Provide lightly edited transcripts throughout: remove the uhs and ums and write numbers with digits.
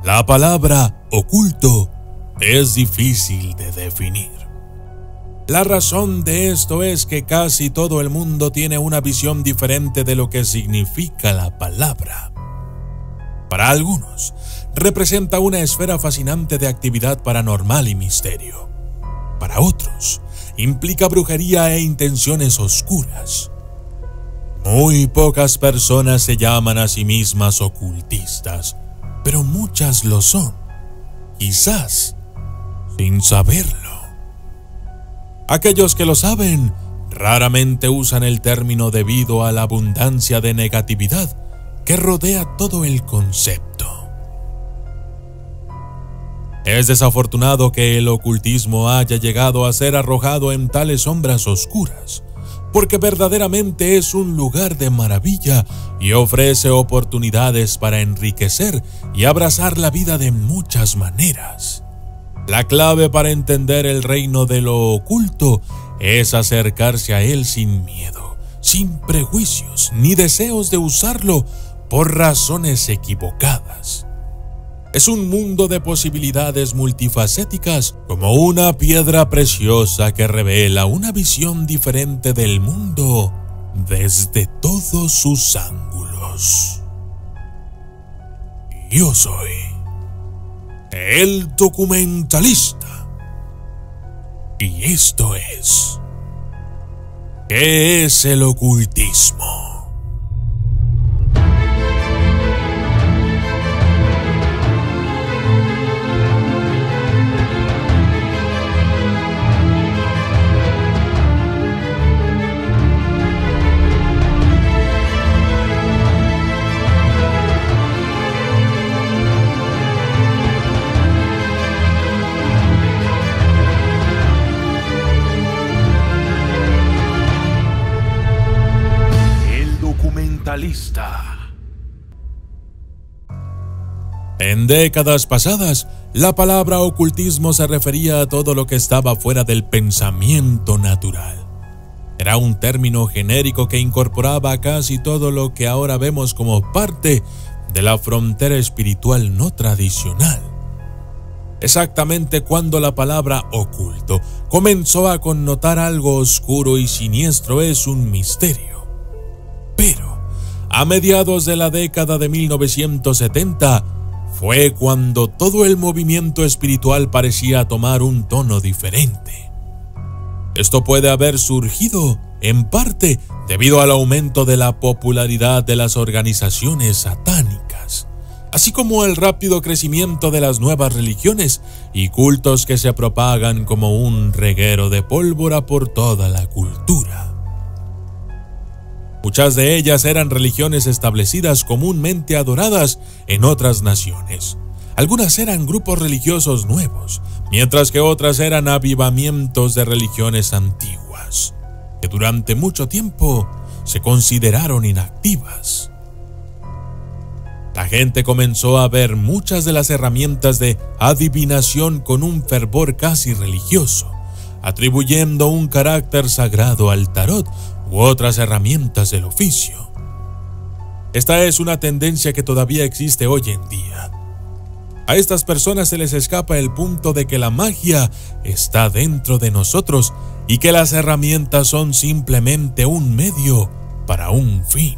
La palabra oculto es difícil de definir. La razón de esto es que casi todo el mundo tiene una visión diferente de lo que significa la palabra. Para algunos, representa una esfera fascinante de actividad paranormal y misterio. Para otros, implica brujería e intenciones oscuras. Muy pocas personas se llaman a sí mismas ocultistas, pero muchas lo son, quizás sin saberlo. Aquellos que lo saben raramente usan el término debido a la abundancia de negatividad que rodea todo el concepto. Es desafortunado que el ocultismo haya llegado a ser arrojado en tales sombras oscuras, porque verdaderamente es un lugar de maravilla y ofrece oportunidades para enriquecer y abrazar la vida de muchas maneras. La clave para entender el reino de lo oculto es acercarse a él sin miedo, sin prejuicios ni deseos de usarlo por razones equivocadas. Es un mundo de posibilidades multifacéticas, como una piedra preciosa que revela una visión diferente del mundo desde todos sus ángulos. Yo soy el documentalista. Y esto es... ¿Qué es el ocultismo? En décadas pasadas, la palabra ocultismo se refería a todo lo que estaba fuera del pensamiento natural. Era un término genérico que incorporaba casi todo lo que ahora vemos como parte de la frontera espiritual no tradicional. Exactamente cuando la palabra oculto comenzó a connotar algo oscuro y siniestro es un misterio. Pero, a mediados de la década de 1970, fue cuando todo el movimiento espiritual parecía tomar un tono diferente. Esto puede haber surgido, en parte, debido al aumento de la popularidad de las organizaciones satánicas, así como al rápido crecimiento de las nuevas religiones y cultos que se propagan como un reguero de pólvora por toda la cultura. Muchas de ellas eran religiones establecidas comúnmente adoradas en otras naciones. Algunas eran grupos religiosos nuevos, mientras que otras eran avivamientos de religiones antiguas, que durante mucho tiempo se consideraron inactivas. La gente comenzó a ver muchas de las herramientas de adivinación con un fervor casi religioso, atribuyendo un carácter sagrado al tarot u otras herramientas del oficio. Esta es una tendencia que todavía existe hoy en día. A estas personas se les escapa el punto de que la magia está dentro de nosotros y que las herramientas son simplemente un medio para un fin.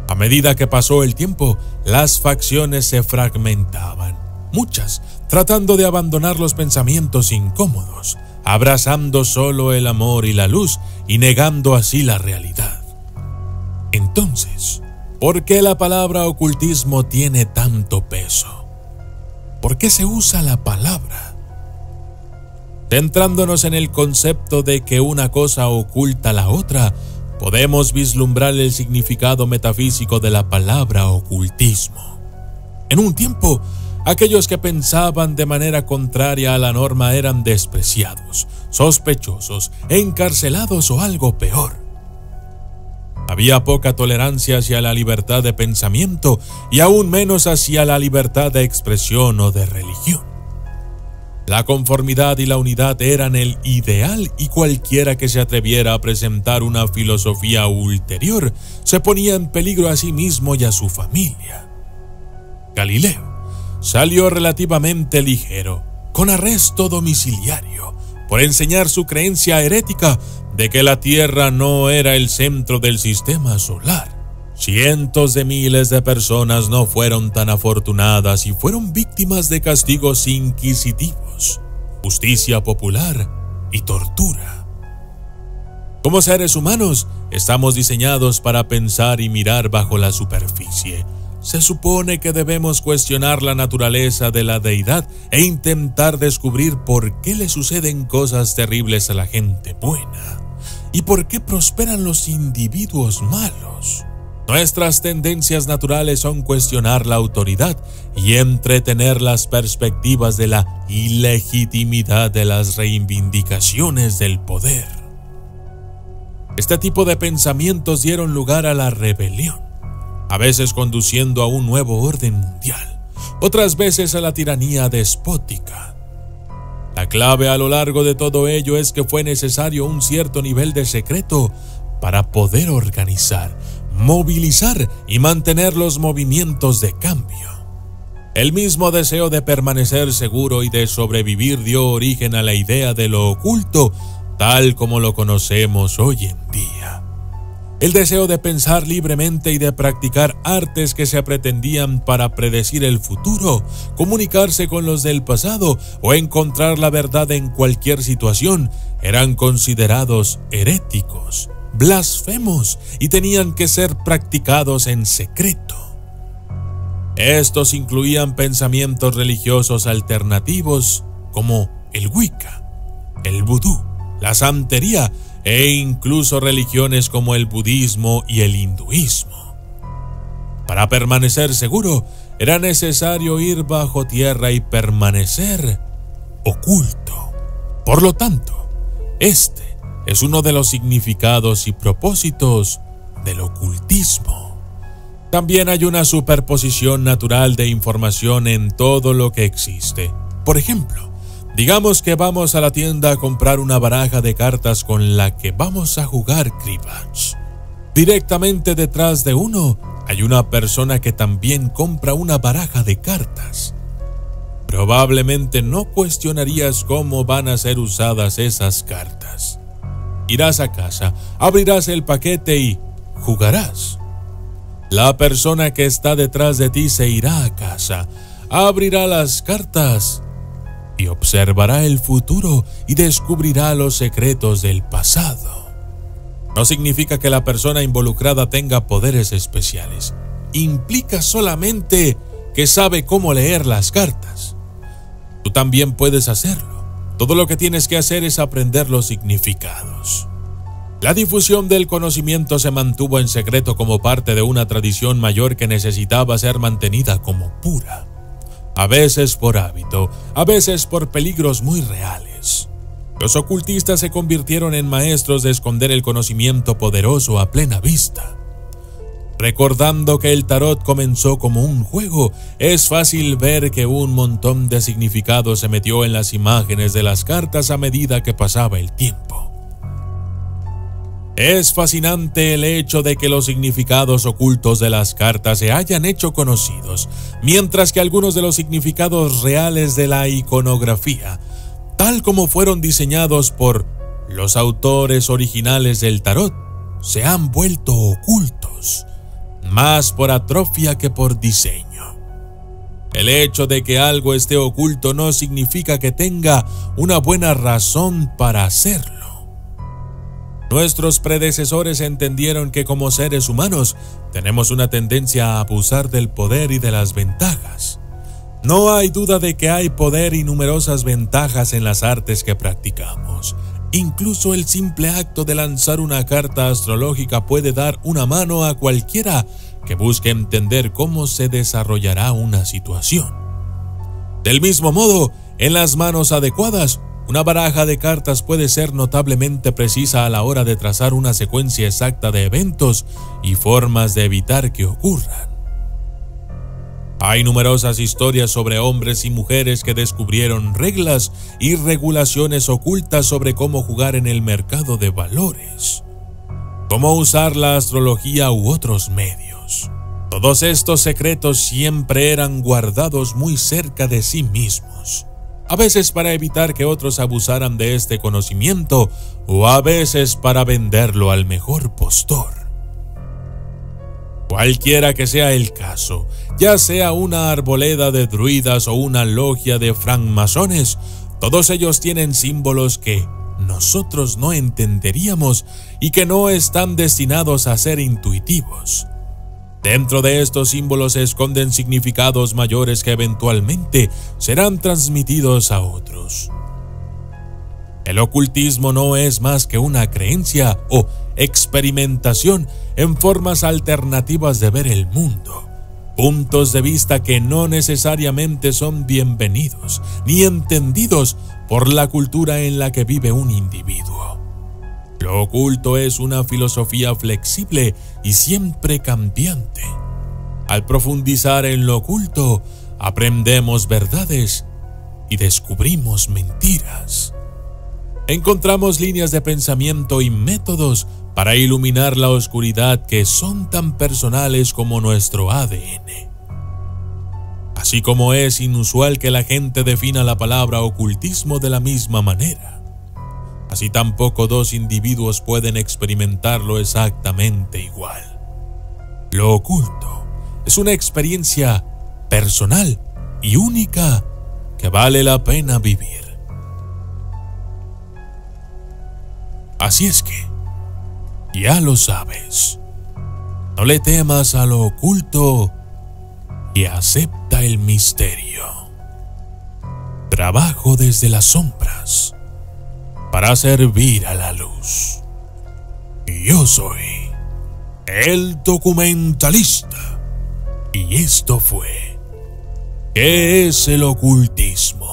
A medida que pasó el tiempo, las facciones se fragmentaban, muchas tratando de abandonar los pensamientos incómodos, abrazando solo el amor y la luz y negando así la realidad. Entonces, ¿por qué la palabra ocultismo tiene tanto peso? ¿Por qué se usa la palabra? Centrándonos en el concepto de que una cosa oculta la otra, podemos vislumbrar el significado metafísico de la palabra ocultismo. En un tiempo, aquellos que pensaban de manera contraria a la norma eran despreciados, sospechosos, encarcelados o algo peor. Había poca tolerancia hacia la libertad de pensamiento y aún menos hacia la libertad de expresión o de religión. La conformidad y la unidad eran el ideal y cualquiera que se atreviera a presentar una filosofía ulterior se ponía en peligro a sí mismo y a su familia. Galileo salió relativamente ligero, con arresto domiciliario, por enseñar su creencia herética de que la Tierra no era el centro del sistema solar. Cientos de miles de personas no fueron tan afortunadas y fueron víctimas de castigos inquisitivos, justicia popular y tortura. Como seres humanos, estamos diseñados para pensar y mirar bajo la superficie. Se supone que debemos cuestionar la naturaleza de la deidad e intentar descubrir por qué le suceden cosas terribles a la gente buena y por qué prosperan los individuos malos. Nuestras tendencias naturales son cuestionar la autoridad y entretener las perspectivas de la ilegitimidad de las reivindicaciones del poder. Este tipo de pensamientos dieron lugar a la rebelión, a veces conduciendo a un nuevo orden mundial, otras veces a la tiranía despótica. La clave a lo largo de todo ello es que fue necesario un cierto nivel de secreto para poder organizar, movilizar y mantener los movimientos de cambio. El mismo deseo de permanecer seguro y de sobrevivir dio origen a la idea de lo oculto, tal como lo conocemos hoy en día. El deseo de pensar libremente y de practicar artes que se pretendían para predecir el futuro, comunicarse con los del pasado o encontrar la verdad en cualquier situación eran considerados heréticos, blasfemos y tenían que ser practicados en secreto. Estos incluían pensamientos religiosos alternativos como el Wicca, el vudú, la santería e incluso religiones como el budismo y el hinduismo. Para permanecer seguro, era necesario ir bajo tierra y permanecer oculto. Por lo tanto, este es uno de los significados y propósitos del ocultismo. También hay una superposición natural de información en todo lo que existe. Por ejemplo, digamos que vamos a la tienda a comprar una baraja de cartas con la que vamos a jugar cribbage. Directamente detrás de uno hay una persona que también compra una baraja de cartas. Probablemente no cuestionarías cómo van a ser usadas esas cartas. Irás a casa, abrirás el paquete y jugarás. La persona que está detrás de ti se irá a casa, abrirá las cartas y observará el futuro y descubrirá los secretos del pasado. No significa que la persona involucrada tenga poderes especiales. Implica solamente que sabe cómo leer las cartas. Tú también puedes hacerlo. Todo lo que tienes que hacer es aprender los significados. La difusión del conocimiento se mantuvo en secreto como parte de una tradición mayor que necesitaba ser mantenida como pura. A veces por hábito, a veces por peligros muy reales. Los ocultistas se convirtieron en maestros de esconder el conocimiento poderoso a plena vista. Recordando que el tarot comenzó como un juego, es fácil ver que un montón de significado se metió en las imágenes de las cartas a medida que pasaba el tiempo. Es fascinante el hecho de que los significados ocultos de las cartas se hayan hecho conocidos, mientras que algunos de los significados reales de la iconografía, tal como fueron diseñados por los autores originales del tarot, se han vuelto ocultos, más por atrofia que por diseño. El hecho de que algo esté oculto no significa que tenga una buena razón para hacerlo. Nuestros predecesores entendieron que como seres humanos tenemos una tendencia a abusar del poder y de las ventajas. No hay duda de que hay poder y numerosas ventajas en las artes que practicamos. Incluso el simple acto de lanzar una carta astrológica puede dar una mano a cualquiera que busque entender cómo se desarrollará una situación. Del mismo modo, en las manos adecuadas, una baraja de cartas puede ser notablemente precisa a la hora de trazar una secuencia exacta de eventos y formas de evitar que ocurran. Hay numerosas historias sobre hombres y mujeres que descubrieron reglas y regulaciones ocultas sobre cómo jugar en el mercado de valores, cómo usar la astrología u otros medios. Todos estos secretos siempre eran guardados muy cerca de sí mismos, a veces para evitar que otros abusaran de este conocimiento o a veces para venderlo al mejor postor. Cualquiera que sea el caso, ya sea una arboleda de druidas o una logia de francmasones, todos ellos tienen símbolos que nosotros no entenderíamos y que no están destinados a ser intuitivos. Dentro de estos símbolos se esconden significados mayores que eventualmente serán transmitidos a otros. El ocultismo no es más que una creencia o experimentación en formas alternativas de ver el mundo, puntos de vista que no necesariamente son bienvenidos ni entendidos por la cultura en la que vive un individuo. Lo oculto es una filosofía flexible y siempre cambiante. Al profundizar en lo oculto, aprendemos verdades y descubrimos mentiras. Encontramos líneas de pensamiento y métodos para iluminar la oscuridad que son tan personales como nuestro ADN. Así como es inusual que la gente defina la palabra ocultismo de la misma manera, así tampoco dos individuos pueden experimentarlo exactamente igual. Lo oculto es una experiencia personal y única que vale la pena vivir. Así es que, ya lo sabes, no le temas a lo oculto y acepta el misterio. Trabajo desde las sombras para servir a la luz. Y yo soy el documentalista. Y esto fue ¿Qué es el ocultismo?